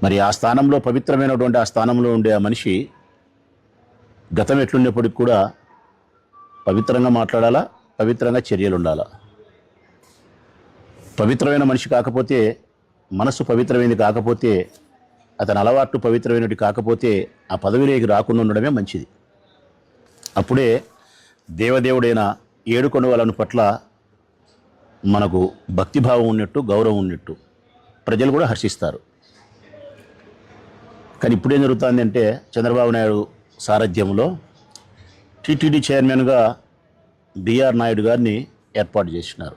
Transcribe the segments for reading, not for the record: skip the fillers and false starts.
మరి ఆ స్థానంలో పవిత్రమైనటువంటి ఆ స్థానంలో ఉండే ఆ మనిషి గతం ఎట్లున్నప్పటికి కూడా పవిత్రంగా మాట్లాడాలా, పవిత్రంగా చర్యలు ఉండాలా. పవిత్రమైన మనిషి కాకపోతే, మనసు పవిత్రమైనది కాకపోతే, అతని అలవాట్లు పవిత్రమైనది కాకపోతే ఆ పదవిలోకి రాకుండా ఉండడమే మంచిది. అప్పుడే దేవదేవుడైన ఏడుకొండవాళ్ళను పట్ల మనకు భక్తిభావం ఉన్నట్టు, గౌరవం ఉన్నట్టు ప్రజలు కూడా హర్షిస్తారు. కానీ ఇప్పుడేం జరుగుతుంది అంటే, చంద్రబాబు నాయుడు సారథ్యంలో టీటీడీ చైర్మన్గా బిఆర్ నాయుడు గారిని ఏర్పాటు చేసినారు.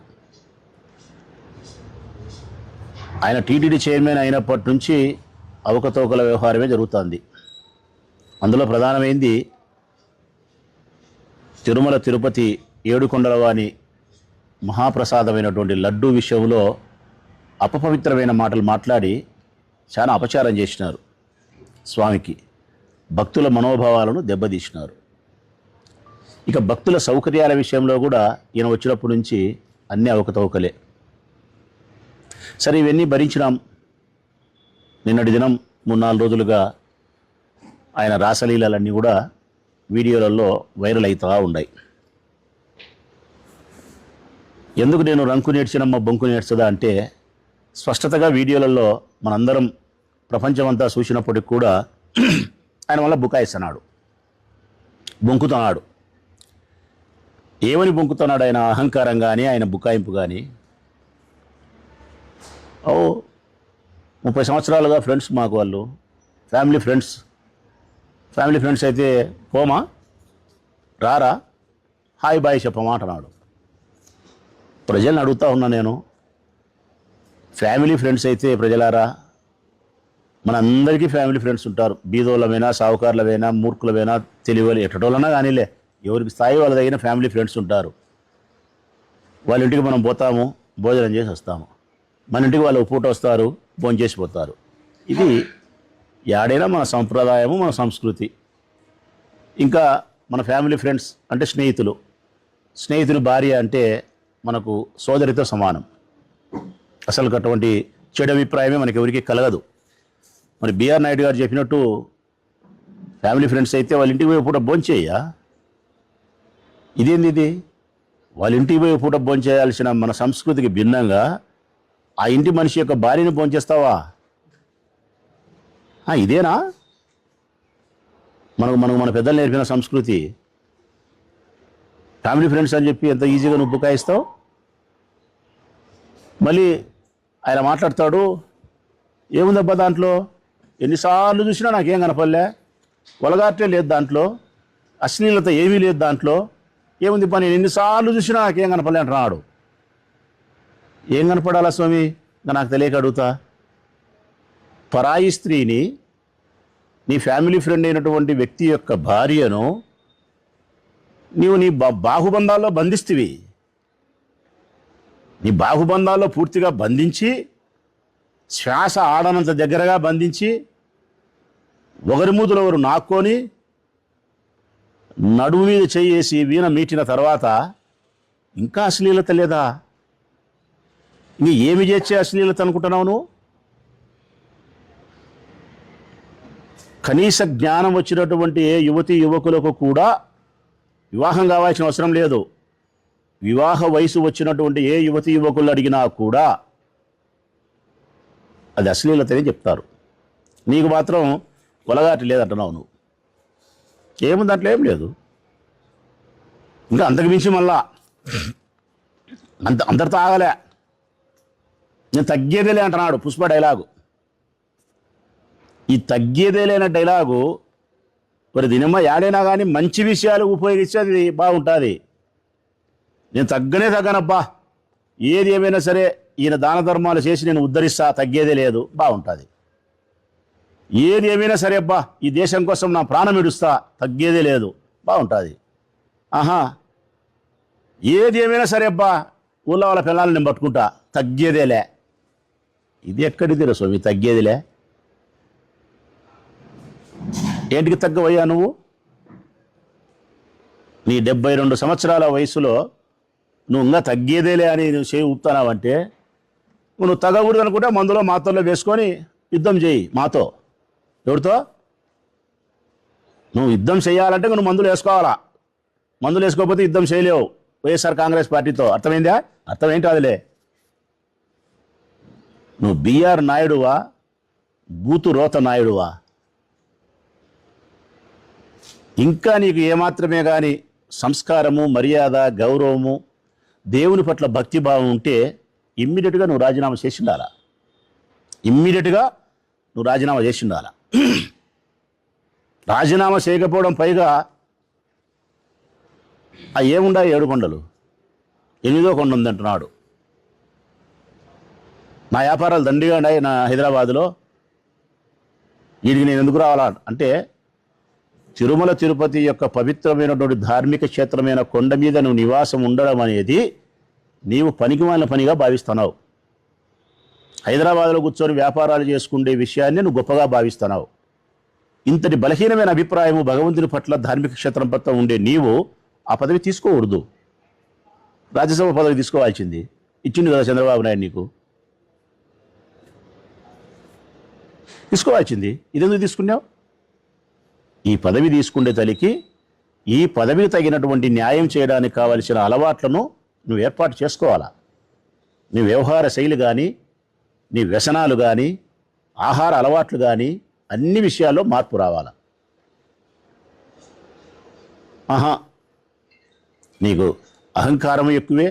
ఆయన టీటీడీ చైర్మన్ అయినప్పటి నుంచి అవకతవకల వ్యవహారమే జరుగుతుంది. అందులో ప్రధానమైంది తిరుమల తిరుపతి ఏడుకొండలవాని మహాప్రసాదమైనటువంటి లడ్డూ విషయంలో అపపవిత్రమైన మాటలు మాట్లాడి చాలా అపచారం చేసినారు. స్వామికి భక్తుల మనోభావాలను దెబ్బతీసినారు. ఇక భక్తుల సౌకర్యాల విషయంలో కూడా ఈయన వచ్చినప్పటి నుంచి అన్నీ అవకతవకలే. సరే, ఇవన్నీ భరించినాం. నిన్నటి దినం 3-4 రోజులుగా ఆయన రాసలీలన్నీ కూడా వీడియోలలో వైరల్ అవుతూ ఉన్నాయి. ఎందుకు నేను రంకు నేర్చినమ్మ బొంకు నేర్చదా అంటే, స్పష్టతగా వీడియోలలో మనందరం ప్రపంచమంతా చూసినప్పటికి కూడా ఆయన వల్ల బుకాయిస్తున్నాడు, బొంకుతున్నాడు. ఏమని బొంకుతున్నాడు ఆయన? అహంకారం కానీ, ఆయన బుకాయింపు కానీ. 30 సంవత్సరాలుగా ఫ్రెండ్స్ మాకు, వాళ్ళు ఫ్యామిలీ ఫ్రెండ్స్ అయితే పోమా, రారా, హాయ్ బాయ్ చెప్పమా అంటున్నాడు. ప్రజల్ని అడుగుతా ఉన్నా నేను, ఫ్యామిలీ ఫ్రెండ్స్ అయితే ప్రజలారా, మనందరికీ ఫ్యామిలీ ఫ్రెండ్స్ ఉంటారు. బీదోళ్ళమైనా, సావుకారులమైనా, మూర్ఖులమైనా, తెలివిలు ఎట్టటోళ్ళన్నా కానీలే, ఎవరికి స్థాయి వాళ్ళ దగ్గర ఫ్యామిలీ ఫ్రెండ్స్ ఉంటారు. వాళ్ళ ఇంటికి మనం పోతాము, భోజనం చేసి వస్తాము. మన ఇంటికి వాళ్ళు పూట వస్తారు, భోజనం చేసి పోతారు. ఇది యాడైనా మన సంప్రదాయము, మన సంస్కృతి. ఇంకా మన ఫ్యామిలీ ఫ్రెండ్స్ అంటే స్నేహితులు భార్య అంటే మనకు సోదరితో సమానం. అసలు అటువంటి చెడు అభిప్రాయమే మనకి ఎవరికి కలగదు. మరి బిఆర్ నాయుడు గారు చెప్పినట్టు ఫ్యామిలీ ఫ్రెండ్స్ అయితే వాళ్ళ ఇంటికి పోయి పూట భోంచేయ్యా. ఇదేంది ఇది? వాళ్ళ ఇంటికి పోయి పూట భోంచేయాల్సిన మన సంస్కృతికి భిన్నంగా ఆ ఇంటి మనిషి యొక్క భార్యను భోంచేస్తావా? ఇదేనా మన పెద్దలు నేర్పిన సంస్కృతి? ఫ్యామిలీ ఫ్రెండ్స్ అని చెప్పి ఎంత ఈజీగా నువ్వు బుకాయిస్తావు. మళ్ళీ ఆయన మాట్లాడతాడు, ఏముందబ్బా దాంట్లో, ఎన్నిసార్లు చూసినా నాకేం కనపడలే, వలగాట్లే లేదు దాంట్లో, అశ్లీలత ఏమీ లేదు దాంట్లో, ఏముంది పని, ఎన్నిసార్లు చూసినా నాకేం కనపడలే అంటున్నాడు. ఏం కనపడాలా స్వామి? ఇంకా నాకు తెలియక అడుగుతా. పరాయి స్త్రీని, నీ ఫ్యామిలీ ఫ్రెండ్ అయినటువంటి వ్యక్తి యొక్క భార్యను నీవు నీ బాహుబంధాల్లో బంధిస్తీవి. నీ బాహుబంధాల్లో పూర్తిగా బంధించి, శ్వాస ఆడనంత దగ్గరగా బంధించి, ఒకరి మూతులు ఒకరు నాక్కొని, నడుము మీద చేసి వీణ మీటిన తర్వాత ఇంకా అశ్లీలత లేదా? ఇంక ఏమి చేసే అశ్లీలత అనుకుంటున్నావు నువ్వు? కనీస జ్ఞానం వచ్చినటువంటి ఏ యువతి యువకులకు కూడా వివాహం కావాల్సిన అవసరం లేదు. వివాహ వయసు వచ్చినటువంటి ఏ యువతి యువకులు అడిగినా కూడా అది అశ్లీలతనే చెప్తారు. నీకు మాత్రం కొలగాటి లేదంటున్నావు నువ్వు. ఏముంది దాంట్లో? ఏం లేదు. ఇంకా అంతకు మించి మళ్ళా అందరితో ఆగలే, నేను తగ్గేదేలే అంటున్నాడు. పుష్ప డైలాగు. ఈ తగ్గేదేలేన డైలాగు మరి దినమ్మ యాడైనా కానీ మంచి విషయాలు ఉపయోగిస్తే అది బాగుంటుంది. నేను తగ్గనబ్బా, ఏది ఏమైనా సరే ఈయన దాన ధర్మాలు చేసి నేను ఉద్ధరిస్తా, తగ్గేదే లేదు, బాగుంటుంది. ఏది ఏమైనా సరే అబ్బా, ఈ దేశం కోసం నా ప్రాణం ఇడుస్తా, తగ్గేదే లేదు, బాగుంటుంది. ఏది ఏమైనా సరే అబ్బా, ఊళ్ళో వాళ్ళ పిల్లల్ని నేను పట్టుకుంటా, తగ్గేదేలే. ఇది ఎక్కడిదిరా స్వామి తగ్గేదిలే? ఏంటికి తగ్గవయ్యా నువ్వు? నీ 72 సంవత్సరాల వయసులో నువ్వు ఇంకా తగ్గేదేలే అని నువ్వు చేయి ఊపుతున్నావంటే, నువ్వు తగ్గకూడదు అనుకుంటే మందులో మాత్రలో వేసుకొని యుద్ధం చేయి మాతో. ఎవరితో? నువ్వు యుద్ధం చేయాలంటే నువ్వు మందులు వేసుకోవాలా. మందులు వేసుకోకపోతే యుద్ధం చేయలేవు వైఎస్ఆర్ కాంగ్రెస్ పార్టీతో. అర్థమైందా? అర్థం ఏంటి అదిలే. నువ్వు బిఆర్ నాయుడువా, బూతు రోత నాయుడువా? ఇంకా నీకు ఏమాత్రమే కానీ సంస్కారము, మర్యాద, గౌరవము, దేవుని పట్ల భక్తిభావం ఉంటే ఇమ్మీడియట్గా నువ్వు రాజీనామా చేసి ఉండాలా. ఇమ్మీడియట్గా నువ్వు రాజీనామా చేసి ఉండాలా. రాజీనామా చేయకపోవడం, పైగా ఆ ఏముండా 7 కొండలు 8వ కొండ ఉందంటున్నాడు. నా వ్యాపారాలు దండిగా ఉన్నాయి నా హైదరాబాదులో, వీడికి నేను ఎందుకు రావాలా అంటే, తిరుమల తిరుపతి యొక్క పవిత్రమైనటువంటి ధార్మిక క్షేత్రమైన కొండ మీద నువ్వు నివాసం ఉండడం అనేది నీవు పనికిమాలిన పనిగా భావిస్తున్నావు. హైదరాబాద్లో కూర్చొని వ్యాపారాలు చేసుకునే విషయాన్ని నువ్వు గొప్పగా భావిస్తున్నావు. ఇంతటి బలహీనమైన అభిప్రాయము భగవంతుని పట్ల, ధార్మిక క్షేత్రం పట్ల ఉండే నీవు ఆ పదవి తీసుకోకూడదు. రాజ్యసభ పదవి తీసుకోవాల్సింది. ఇచ్చింది కదా చంద్రబాబు నాయుడు నీకు, తీసుకోవాల్సింది. ఇదెందుకు తీసుకున్నావు? ఈ పదవి తీసుకునే తల్లికి ఈ పదవికి తగినటువంటి న్యాయం చేయడానికి కావలసిన అలవాట్లను నువ్వు ఏర్పాటు చేసుకోవాలా. నీ వ్యవహార శైలి కానీ, నీ వ్యసనాలు కానీ, ఆహార అలవాట్లు కానీ, అన్ని విషయాల్లో మార్పు రావాలా. నీకు అహంకారం ఎక్కువే,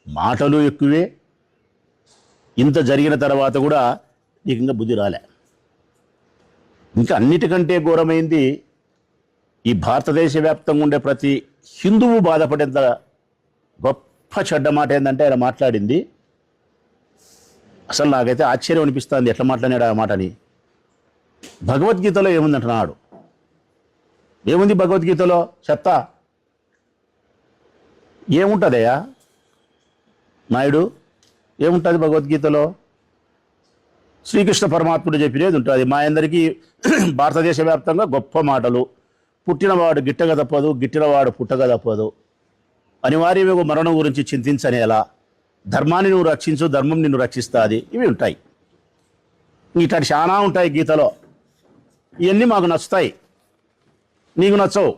మాటలు ఎక్కువే. ఇంత జరిగిన తర్వాత కూడా నీకు ఇంకా బుద్ధి రాలే. ఇంకా అన్నిటికంటే ఘోరమైంది, ఈ భారతదేశ వ్యాప్తంగా ఉండే ప్రతి హిందువు బాధపడేంత గొప్ప చెడ్డ మాట ఏంటంటే ఆయన మాట్లాడింది. అసలు నాకైతే ఆశ్చర్యం అనిపిస్తుంది ఎట్లా మాట్లాడాడు ఆ మాటని. భగవద్గీతలో ఏముందంటున్నాడు? ఏముంది భగవద్గీతలో? చెత్త ఏముంటుందయ్యా నాయుడు? ఏముంటుంది భగవద్గీతలో? శ్రీకృష్ణ పరమాత్ముడు చెప్పినది ఉంటుంది. మా అందరికీ భారతదేశ వ్యాప్తంగా గొప్ప మాటలు. పుట్టినవాడు గిట్టక తప్పదు, గిట్టినవాడు పుట్టక తప్పదు, అనివార్యమే మరణం గురించి చింతించనేలా, ధర్మాన్ని నువ్వు రక్షించు, ధర్మం నిన్ను రక్షిస్తుంది. ఇవి ఉంటాయి. ఇట్లాంటి చాలా ఉంటాయి గీతలో. ఇవన్నీ మాకు నచ్చుతాయి, నీకు నచ్చవు.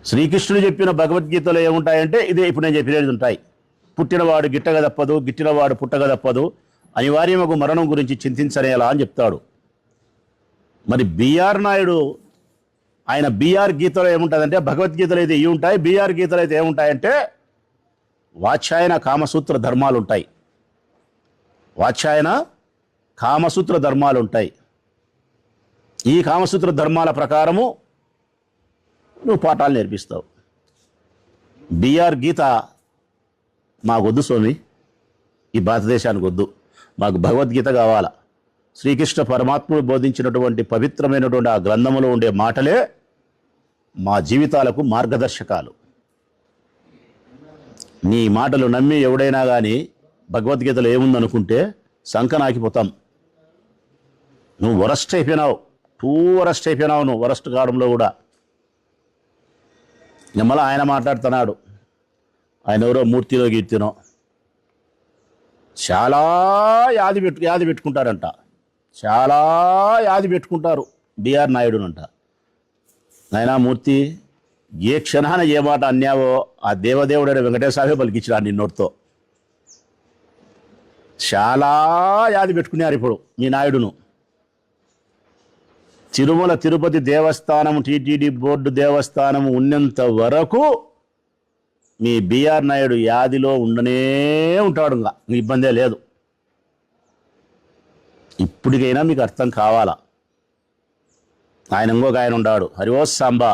శ్రీకృష్ణుడు చెప్పిన భగవద్గీతలో ఏముంటాయంటే ఇదే ఇప్పుడు నేను చెప్పినది ఉంటాయి. పుట్టినవాడు గిట్టక తప్పదు, గిట్టినవాడు పుట్టక తప్పదు, అనివార్యమగు మరణం గురించి చింతించనేలా అని చెప్తాడు. మరి బిఆర్ నాయుడు ఆయన బిఆర్ గీతలో ఏముంటుందంటే, భగవద్గీతలో అయితే ఇవి ఉంటాయి, బిఆర్ గీతలో అయితే ఏముంటాయంటే వాచ్యాయన కామసూత్ర ధర్మాలు ఉంటాయి. వాచ్యాయన కామసూత్ర ధర్మాలు ఉంటాయి. ఈ కామసూత్ర ధర్మాల ప్రకారము నువ్వు పాఠాలు నేర్పిస్తావు. బిఆర్ గీత మాకొద్దు స్వామి, ఈ భారతదేశానికి వద్దు. మాకు భగవద్గీత కావాలా. శ్రీకృష్ణ పరమాత్ముడు బోధించినటువంటి పవిత్రమైనటువంటి ఆ గ్రంథములో ఉండే మాటలే మా జీవితాలకు మార్గదర్శకాలు. నీ మాటలు నమ్మి ఎవడైనా కానీ భగవద్గీతలో ఏముందనుకుంటే సంకనాకిపోతాం. నువ్వు వరస్ట్ అయిపోయినావు, వరస్ట్ అయిపోయినావు. నువ్వు వరస్ట్ కావడంలో కూడా. మళ్ళీ ఆయన మాట్లాడుతున్నాడు, ఆయన ఎవరో మూర్తిలో కీర్తినో చాలా యాది పెట్టుకుంటారంట. చాలా యాది పెట్టుకుంటారు బిఆర్ నాయుడునంట. నాయనా మూర్తి, ఏ క్షణాన ఏ మాట అన్యావో ఆ దేవదేవుడైన వెంకటేశ్వర పలికించినాడు నిన్నోటితో. చాలా యాది పెట్టుకున్నారు ఇప్పుడు మీ నాయుడును. తిరుమల తిరుపతి దేవస్థానం, టీటీడీ బోర్డు దేవస్థానం ఉన్నంత వరకు మీ బిఆర్ నాయుడు యాదిలో ఉండనే ఉంటాడు. ఇంకా ఇబ్బందే లేదు. ఇప్పటికైనా మీకు అర్థం కావాలా. ఆయన ఇంకొక ఆయన ఉన్నాడు, హరివో సాంబా.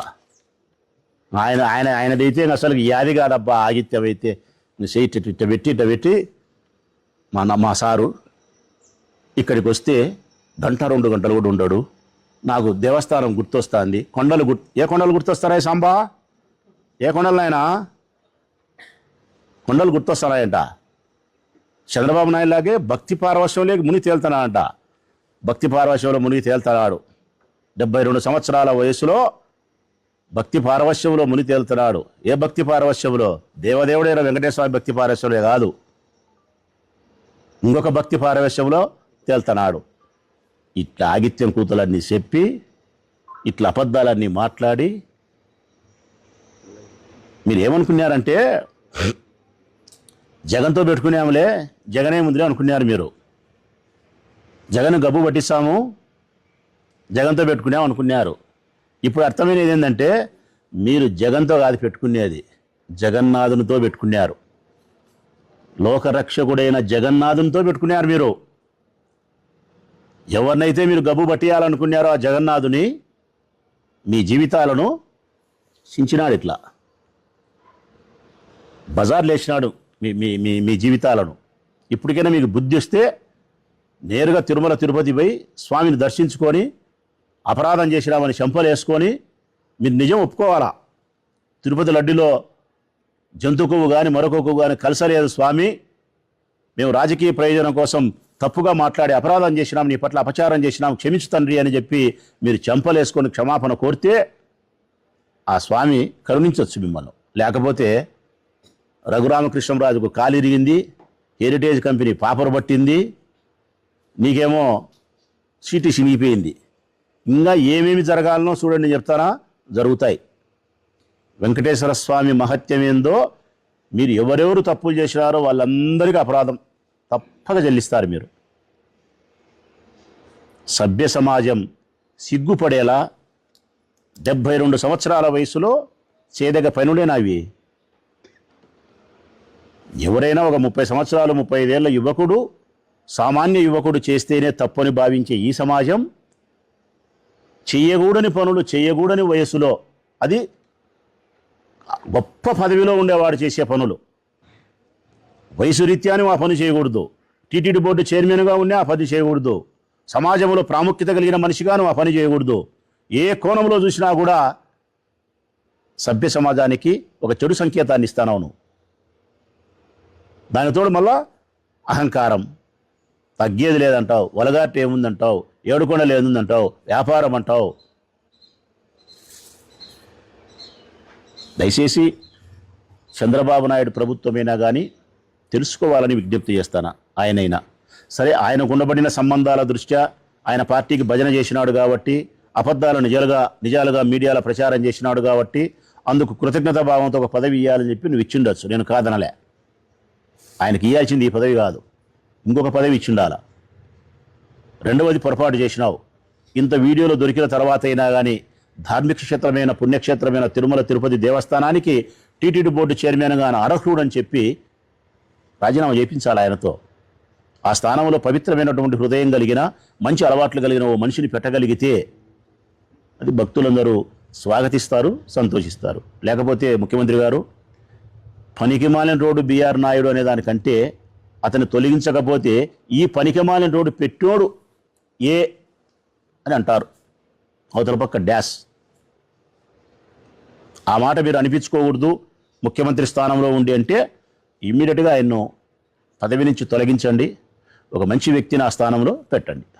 ఆయనదైతే అసలు యాది కాదబ్బా. ఆగిత్యం అయితే ఇట్ట పెట్టి మా సారు ఇక్కడికి వస్తే 1-2 గంటలు కూడా ఉండడు. నాకు దేవస్థానం గుర్తొస్తుంది. ఏ కొండలు గుర్తొస్తారా సాంబా? ఏ కొండలు నాయనా? కొండలు గుర్తొస్తారాయంట. చంద్రబాబు నాయుడు లాగే భక్తి పారవశ్యంలో మునిగి తేలుతున్నాడంట. భక్తి పారవశ్యంలో మునిగి తేలుతున్నాడు. 72 సంవత్సరాల వయసులో భక్తి పారవశ్యంలో మునిగి తేలుతున్నాడు. ఏ భక్తి పారవశ్యంలో? దేవదేవుడైన వెంకటేశ్వర భక్తి పారవశ్యంలో కాదు, ఇంకొక భక్తి పారవశ్యంలో తేల్తనాడు. ఇట్లా ఆగిత్యం కూతులన్నీ చెప్పి ఇట్లా అబద్ధాలన్నీ మాట్లాడి మీరు ఏమనుకున్నారంటే జగన్తో పెట్టుకున్నాములే, జగనే ముందులే అనుకున్నారు మీరు. జగన్ గబ్బు పట్టిస్తాము, జగన్తో పెట్టుకున్నాం అనుకున్నారు. ఇప్పుడు అర్థమైనది ఏంటంటే మీరు జగన్తో కాదు పెట్టుకునేది, జగన్నాథునితో పెట్టుకున్నారు. లోకరక్షకుడైన జగన్నాథునితో పెట్టుకున్నారు మీరు. ఎవరినైతే మీరు గబ్బు పట్టియాలనుకున్నారో ఆ జగన్నాథుని మీ జీవితాలను చించినాడు, ఇట్లా బజార్లు వేసినాడు మీ మీ మీ మీ జీవితాలను. ఇప్పటికైనా మీకు బుద్ధి వస్తే నేరుగా తిరుమల తిరుపతి పోయి స్వామిని దర్శించుకొని అపరాధం చేసినామని చెంపలు వేసుకొని మీరు నిజం ఒప్పుకోవాలా. తిరుపతి లడ్డులో జంతు కొవ్వు కానీ మరొక కొవ్వు కానీ కలసలేదు స్వామి, మేము రాజకీయ ప్రయోజనం కోసం తప్పుగా మాట్లాడి అపరాధం చేసినాం, నీ పట్ల అపచారం చేసినాం, క్షమించు తండ్రి అని చెప్పి మీరు చెంపలేసుకొని క్షమాపణ కోరితే ఆ స్వామి కరుణించవచ్చు మిమ్మల్ని. లేకపోతే రఘురామకృష్ణరాజుకు కాలిరిగింది, హెరిటేజ్ కంపెనీ పాపరు పట్టింది, నీకేమో సీటు చినిగిపోయింది. ఇంకా ఏమేమి జరగాలనో చూడండి చెప్తానా, జరుగుతాయి. వెంకటేశ్వర స్వామి మహత్యం ఏందో, మీరు ఎవరెవరు తప్పులు చేసినారో వాళ్ళందరికీ అపరాధం తప్పక చెల్లిస్తారు మీరు. సభ్య సమాజం సిగ్గుపడేలా 72 సంవత్సరాల వయసులో చేదగ పనులేనావి. ఎవరైనా ఒక 30 సంవత్సరాలు 35 ఏళ్ల యువకుడు, సామాన్య యువకుడు చేస్తేనే తప్పని భావించే ఈ సమాజం చెయ్యకూడని పనులు చెయ్యకూడని వయసులో, అది గొప్ప పదవిలో ఉండేవాడు చేసే పనులు, వయసు రీత్యాని ఆ పని చేయకూడదు. టీటీడీ బోర్డు చైర్మన్గా ఉన్నా ఆ పని చేయకూడదు. సమాజంలో ప్రాముఖ్యత కలిగిన మనిషిగాను ఆ పని చేయకూడదు. ఏ కోణంలో చూసినా కూడా సభ్య సమాజానికి ఒక చెడు సంకేతాన్ని ఇస్తాను. దానితోడు మళ్ళా అహంకారం, తగ్గేది లేదంటావు, వలగాటు ఏముందంటావు, ఏడుకొండ లేదుందంటావు, వ్యాపారం అంటావు. దయచేసి చంద్రబాబు నాయుడు ప్రభుత్వమైనా కానీ తెలుసుకోవాలని విజ్ఞప్తి చేస్తాను. ఆయనైనా సరే, ఆయనకు ఉండబడిన సంబంధాల దృష్ట్యా ఆయన పార్టీకి భజన చేసినాడు కాబట్టి, అబద్ధాలు నిజాలుగా మీడియాలో ప్రచారం చేసినాడు కాబట్టి అందుకు కృతజ్ఞతా భావంతో ఒక పదవి ఇవ్వాలని చెప్పి నువ్వు ఇచ్చిండొచ్చు, నేను కాదనలే. ఆయనకి ఇవ్వాల్సింది ఈ పదవి కాదు, ఇంకొక పదవి ఇచ్చిండాలా. రెండవది పొరపాటు చేసినావు. ఇంత వీడియోలో దొరికిన తర్వాత అయినా కానీ ధార్మిక క్షేత్రమైన పుణ్యక్షేత్రమైన తిరుమల తిరుపతి దేవస్థానానికి టీటీడీ బోర్డు చైర్మన్గా అర్హుడు అని చెప్పి రాజీనామా చేయించాలి ఆయనతో. ఆ స్థానంలో పవిత్రమైనటువంటి హృదయం కలిగిన మంచి అలవాట్లు కలిగిన ఓ మనిషిని పెట్టగలిగితే అది భక్తులందరూ స్వాగతిస్తారు, సంతోషిస్తారు. లేకపోతే ముఖ్యమంత్రి గారు పనికిమాలిన రోడ్డు బిఆర్ నాయుడు అనే దానికంటే అతన్ని తొలగించకపోతే ఈ పనికిమాలిన రోడ్డు పెట్టోడు ఏ అని అంటారు, అవతల పక్క డ్యాష్. ఆ మాట మీరు అనిపించుకోకూడదు. ముఖ్యమంత్రి స్థానంలో ఉండి అంటే ఇమ్మీడియట్గా ఆయన్ను పదవి నుంచి తొలగించండి, ఒక మంచి వ్యక్తిని ఆ స్థానంలో పెట్టండి.